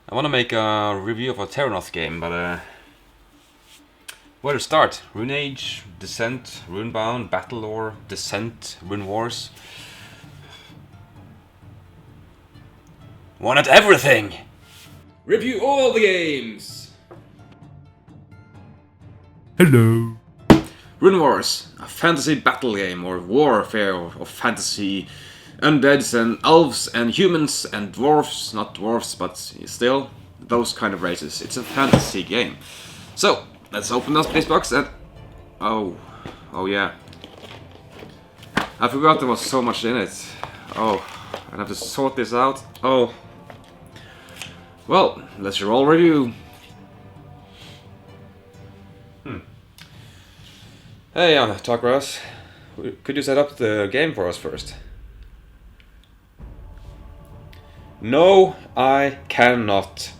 I want to make a review of a Takras game, but where to start? Rune Age, Descent, Runebound, Battle Lore, Descent, RuneWars. Want everything! Review all the games! Hello. RuneWars, a fantasy battle game or warfare of fantasy, undeads and elves and humans and dwarves, not dwarves but still, those kind of races. It's a fantasy game. So, let's open up this box and... Oh yeah. I forgot there was so much in it. Oh, I have to sort this out. Oh. Well, let's roll review. Hey, Takras. Could you set up the game for us first? No, I cannot.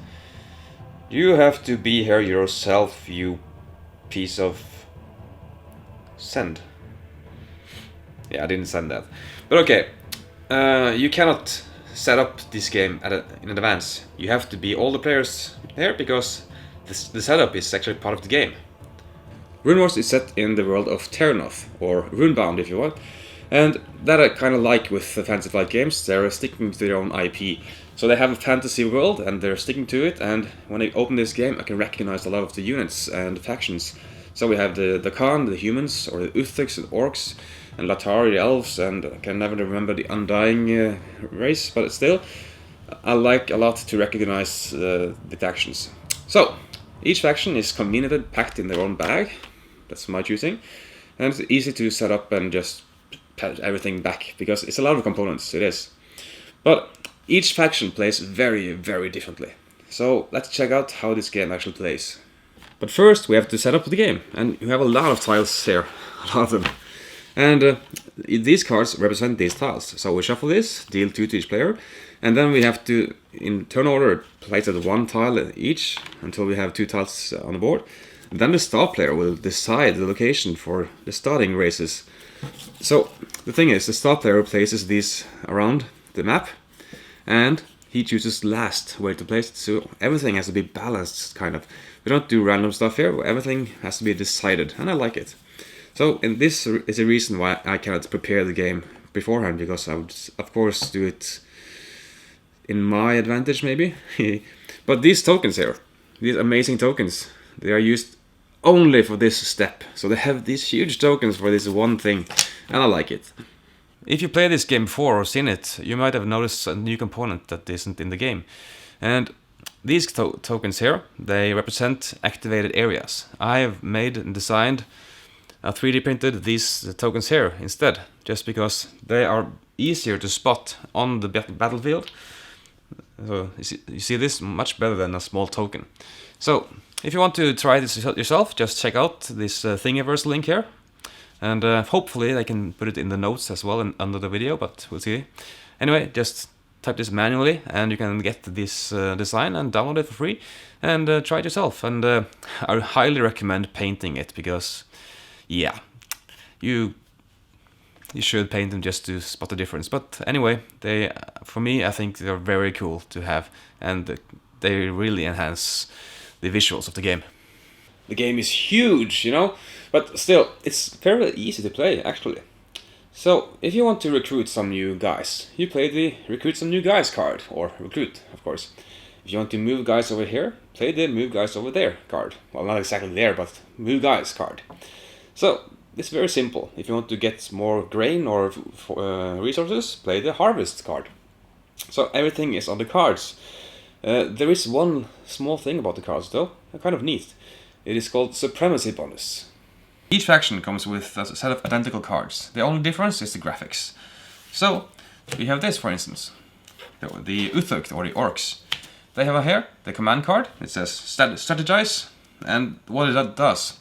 You have to be here yourself, you piece of... Send. Yeah, I didn't send that. But okay, you cannot set up this game in advance. You have to be all the players here because the setup is actually part of the game. RuneWars is set in the world of Takras, or Runebound if you want, and that I kind of like with the Fantasy Flight games. They're sticking to their own IP. So they have a fantasy world and they're sticking to it, and when I open this game I can recognize a lot of the units and factions. So we have the Khan, the humans, or the Uthics and Orcs, and Latari, the elves, and I can never remember the Undying race, but still, I like a lot to recognize the factions. So, each faction is conveniently packed in their own bag. That's my choosing, and it's easy to set up and just put everything back, because it's a lot of components, it is. But each faction plays very, very differently. So let's check out how this game actually plays. But first we have to set up the game, and you have a lot of tiles here, a lot of them. And these cards represent these tiles. So we shuffle this, deal 2 to each player, and then we have to, in turn order, place it 1 tile each until we have 2 tiles on the board. And then the start player will decide the location for the starting races. So the thing is, the start player places these around the map, and he chooses last where to place it. So everything has to be balanced, kind of. We don't do random stuff here, everything has to be decided, and I like it. So, and this is a reason why I cannot prepare the game beforehand, because I would, of course, do it in my advantage, maybe. But these tokens here, these amazing tokens, they are used only for this step. So they have these huge tokens for this one thing, and I like it. If you play this game before or seen it, you might have noticed a new component that isn't in the game. And these tokens here, they represent activated areas. I have made and designed 3D printed these tokens here instead, just because they are easier to spot on the battlefield. So you see this much better than a small token. So if you want to try this yourself, just check out this Thingiverse link here, and hopefully I can put it in the notes as well and under the video, but we'll see. Anyway, just type this manually and you can get this design and download it for free and try it yourself. And I highly recommend painting it, because yeah, you should paint them just to spot the difference. But anyway, for me, I think they're very cool to have, and they really enhance the visuals of the game. The game is huge, you know, but still, it's fairly easy to play, actually. So, if you want to recruit some new guys, you play the Recruit Some New Guys card, or Recruit, of course. If you want to move guys over here, play the Move Guys Over There card. Well, not exactly there, but Move Guys card. So, it's very simple. If you want to get more grain or resources, play the Harvest card. So, everything is on the cards. There is one small thing about the cards, though, kind of neat. It is called Supremacy Bonus. Each faction comes with a set of identical cards. The only difference is the graphics. So, we have this, for instance. The Uthuk, or the Orcs. They have here the command card. It says strategize, and what it does.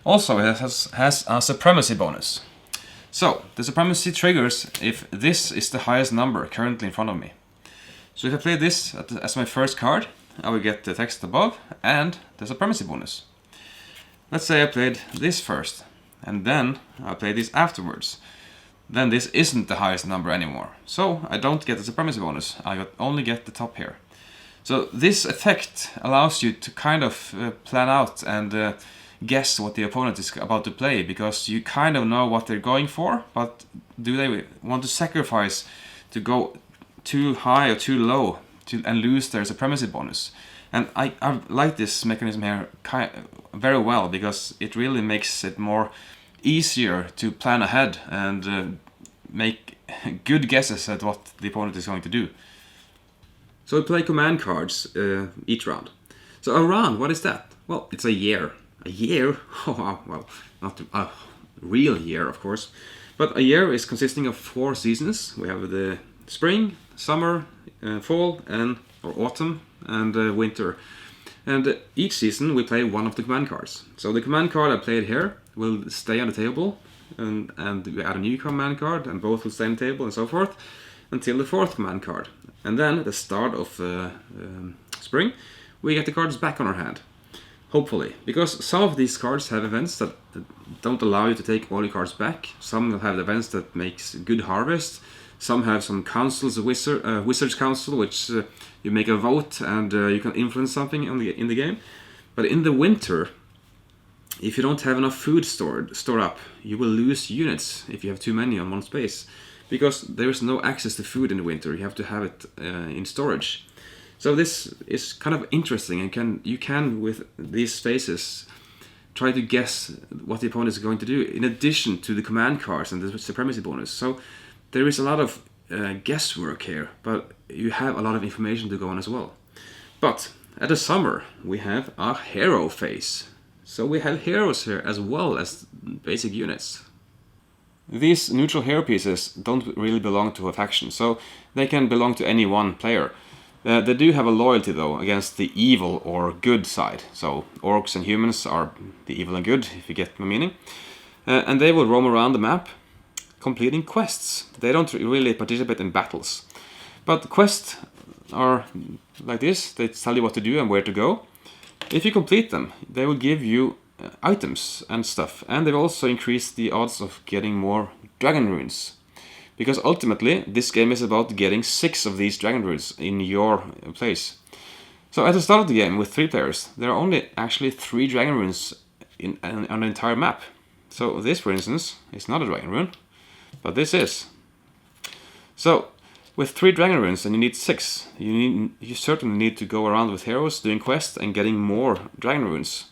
Also, it has a Supremacy bonus. So, the Supremacy triggers if this is the highest number currently in front of me. So if I play this as my first card, I will get the text above and the Supremacy bonus. Let's say I played this first, and then I play this afterwards. Then this isn't the highest number anymore. So I don't get the Supremacy bonus, I only get the top here. So this effect allows you to kind of plan out and guess what the opponent is about to play, because you kind of know what they're going for, but do they want to sacrifice to go too high or too low and lose their supremacy bonus? And I like this mechanism here very well, because it really makes it more easier to plan ahead and make good guesses at what the opponent is going to do. So we play command cards each round. So a round, what is that? Well, it's a year. A year? Oh, well, not a real year, of course. But a year is consisting of 4 seasons. We have the spring, summer, fall, or autumn, and winter. And each season we play one of the command cards. So the command card I played here will stay on the table, and we add a new command card, and both will stay on the table, and so forth, until the 4th command card. And then at the start of spring, we get the cards back on our hand. Hopefully, because some of these cards have events that don't allow you to take all your cards back. Some will have events that makes good harvest. Some have some councils, a wizard's council, which you make a vote and you can influence something in the game. But in the winter, if you don't have enough food stored up, you will lose units if you have too many on one space, because there is no access to food in the winter. You have to have it in storage. So this is kind of interesting, and you can with these spaces try to guess what the opponent is going to do, in addition to the command cards and the supremacy bonus. So there is a lot of guesswork here, but you have a lot of information to go on as well. But at the summer, we have a hero phase. So we have heroes here as well as basic units. These neutral hero pieces don't really belong to a faction, so they can belong to any one player. They do have a loyalty though against the evil or good side. So orcs and humans are the evil and good, if you get my meaning. And they will roam around the map completing quests. They don't really participate in battles. But quests are like this. They tell you what to do and where to go. If you complete them, they will give you items and stuff. And they will also increase the odds of getting more dragon runes. Because ultimately, this game is about getting 6 of these dragon runes in your place. So at the start of the game, with 3 players, there are only actually 3 dragon runes on the entire map. So this, for instance, is not a dragon rune, but this is. So with 3 dragon runes, and you need 6, you certainly need to go around with heroes, doing quests and getting more dragon runes.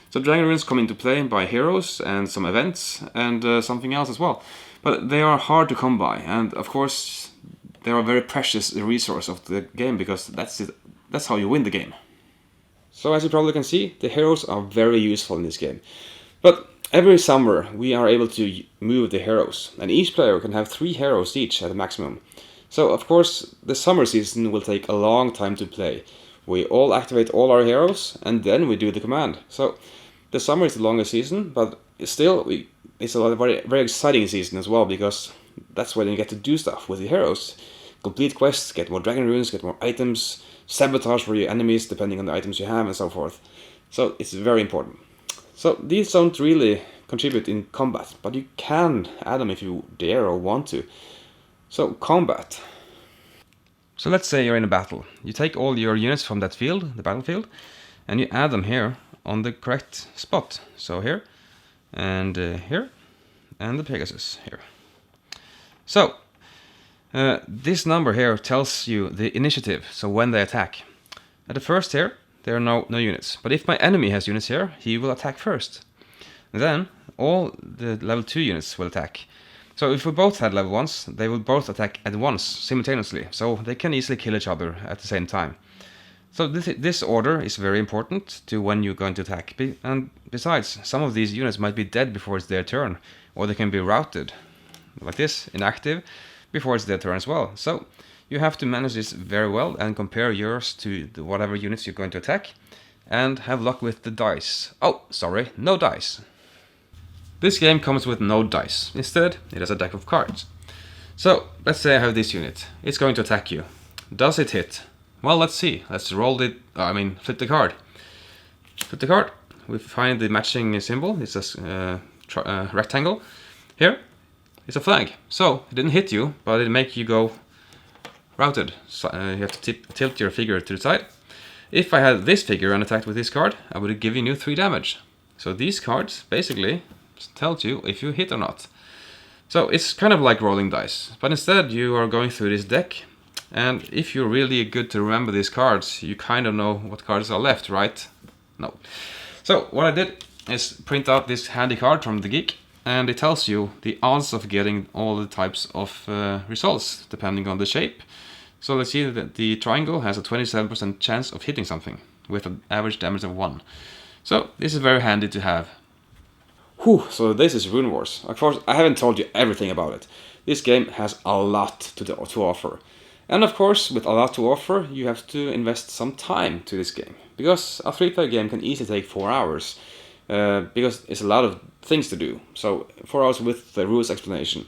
So dragon runes come into play by heroes and some events and something else as well. But they are hard to come by, and of course they are a very precious resource of the game, because that's how you win the game. So as you probably can see, the heroes are very useful in this game. But every summer we are able to move the heroes, and each player can have 3 heroes each at a maximum. So of course the summer season will take a long time to play. We all activate all our heroes, and then we do the command. So the summer is the longest season, but still it's a very, very exciting season as well, because that's when you get to do stuff with the heroes. Complete quests, get more dragon runes, get more items, sabotage for your enemies depending on the items you have, and so forth. So it's very important. So these don't really contribute in combat, but you can add them if you dare or want to. So combat. So let's say you're in a battle. You take all your units from that field, the battlefield, and you add them here on the correct spot. So here, and here, and the Pegasus here. So this number here tells you the initiative, so when they attack. At the first here, there are no units, but if my enemy has units here, he will attack first. Then all the level 2 units will attack. So if we both had level 1s, they will both attack at once, simultaneously, so they can easily kill each other at the same time. So this order is very important to when you're going to attack. And besides, some of these units might be dead before it's their turn, or they can be routed, like this, inactive, before it's their turn as well. So you have to manage this very well and compare yours to whatever units you're going to attack, and have luck with the dice. Oh, sorry, no dice. This game comes with no dice. Instead, it has a deck of cards. So let's say I have this unit. It's going to attack you. Does it hit? Well, let's see. Let's flip the card. Flip the card. We find the matching symbol. It's a rectangle. Here, it's a flag. So, it didn't hit you, but it make you go routed. So, you have to tilt your figure to the side. If I had this figure and attacked with this card, I would have given you 3 damage. So these cards basically tells you if you hit or not. So it's kind of like rolling dice, but instead you are going through this deck, and if you're really good to remember these cards, you kind of know what cards are left, right? No. So what I did is print out this handy card from the Geek, and it tells you the odds of getting all the types of results depending on the shape. So let's see that the triangle has a 27% chance of hitting something with an average damage of 1. So this is very handy to have. Whew, so this is RuneWars. Of course, I haven't told you everything about it. This game has a lot to offer. And of course, with a lot to offer, you have to invest some time to this game. Because a 3-player game can easily take 4 hours. Because it's a lot of things to do. So 4 hours with the rules explanation.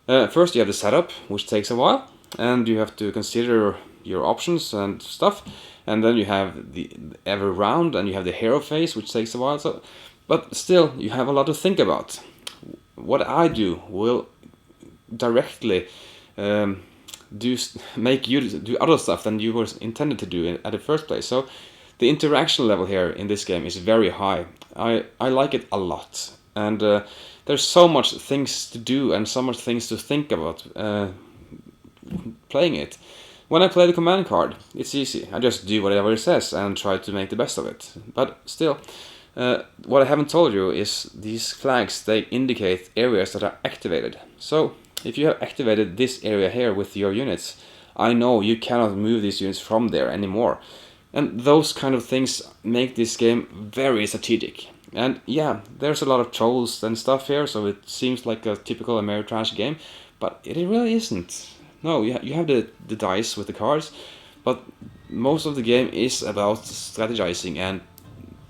First you have the setup, which takes a while. And you have to consider your options and stuff, and then you have the every round, and you have the hero phase, which takes a while. So, but still, you have a lot to think about. What I do will directly make you do other stuff than you were intended to do at the first place. So, the interaction level here in this game is very high. I like it a lot, and there's so much things to do and so much things to think about. Playing it. When I play the command card, it's easy. I just do whatever it says and try to make the best of it. But still, what I haven't told you is these flags, they indicate areas that are activated. So, if you have activated this area here with your units, I know you cannot move these units from there anymore. And those kind of things make this game very strategic. And yeah, there's a lot of trolls and stuff here, so it seems like a typical Ameritrash game, but it really isn't. No, you have the dice with the cards, but most of the game is about strategizing and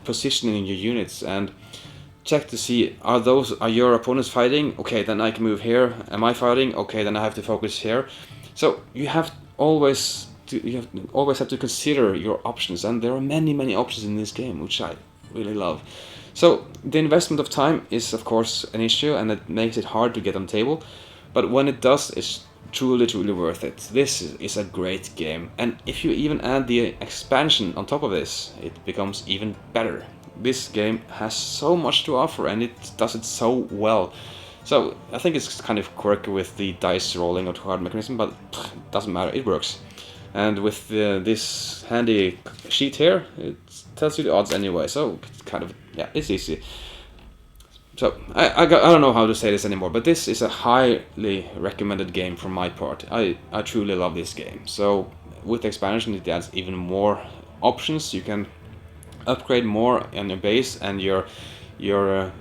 positioning your units and check to see, are your opponents fighting? Okay, then I can move here. Am I fighting? Okay, then I have to focus here. So you always have to consider your options, and there are many options in this game, which I really love. So the investment of time is of course an issue, and it makes it hard to get on the table, but when it does, it's truly worth it. This is a great game, and if you even add the expansion on top of this, it becomes even better. This game has so much to offer, and it does it so well. So I think it's kind of quirky with the dice rolling or card mechanism, but it doesn't matter, it works. And with this handy sheet here, it tells you the odds anyway, so it's kind of, yeah, it's easy. So, I don't know how to say this anymore, but this is a highly recommended game from my part. I truly love this game. So, with the expansion, it adds even more options. You can upgrade more on your base, and your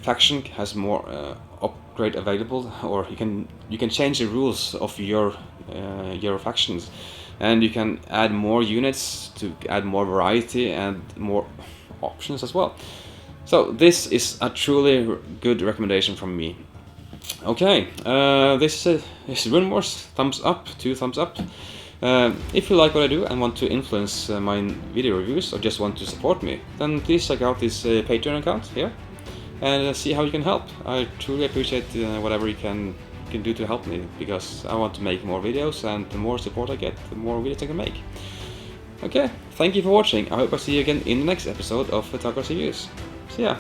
faction has more upgrade available, or you can change the rules of your factions, and you can add more units to add more variety and more options as well. So this is a truly good recommendation from me. Okay, this is RuneWars. Thumbs up, 2 thumbs up. If you like what I do and want to influence my video reviews, or just want to support me, then please check out this Patreon account here and see how you can help. I truly appreciate whatever you can do to help me, because I want to make more videos, and the more support I get, the more videos I can make. Okay, thank you for watching. I hope I see you again in the next episode of Takras Reviews. See ya!